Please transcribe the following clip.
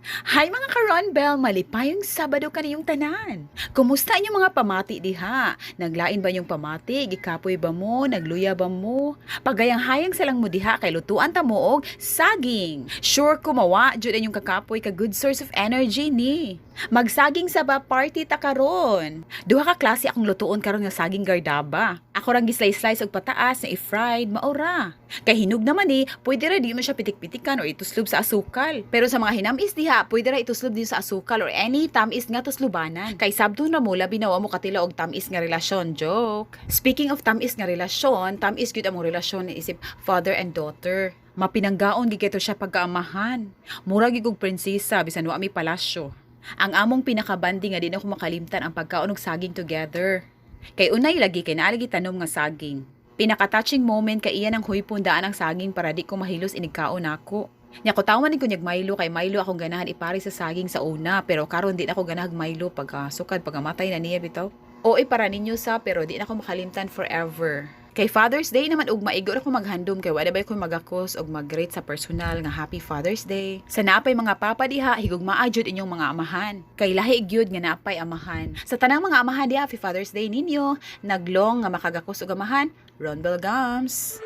Hi mga ka-Ron Bell, malipayong Sabado kaniyong tanan. Kumusta inyong mga pamati diha? Naglain ba yung pamati? Gikapoy ba mo? Nagluya ba mo? Pagayang-hayang salang mo diha kay lutuan ta mo og saging. Sure kumawa jud inyong kakapoy ka good source of energy ni. Magsaging sa ba party ta karon. Duha ka klase akong lutuon karon nga saging gardaba. Ako rang gislice-slice og pataas na i-fried maura. Kay hinog naman pwede ra di mo siya pitik-pitikan o ituslob sa asukal. Pero sa mga hinamis diha, pwede ra ituslob din sa asukal or any tamis nga tuslubanan. Kay sabton ra mo labi na wa mo katila og tamis nga relasyon, joke. Speaking of tamis nga relasyon, tamis gyud among relasyon ni isip father and daughter. Mapinanggaon gid kay to siya pagkaamahan. Mura gid og prinsesa bisan wa mi palasyo. Ang among pinakabandi nga di na ko makalimtan ang pagkaon og saging together. Kay unay lagi kay naalagi tanom nga saging. Pinaka-touching moment kay iyan ang huypundaan ng saging para di ko mahilos inigkaon nako. Nya ko tawan ko nyag Milo kay Milo akong ganahan ipari sa saging sa una pero karon di na ako ganahag Milo pag sukad pagamatay na niya bitaw. O para ninyo sa pero di na ako makalimtan forever. Kay Father's Day naman ug maigo ako maghandom kay wala ba ko magakos og mag-greet sa personal nga Happy Father's Day. Sa napay mga papa diha higugmaa jud inyong mga amahan. Kay lahi gyud nga napay amahan. Sa tanang mga amahan diha Happy Father's Day ninyo. Naglong nga makagakos og amahan. Ron Bell Gums.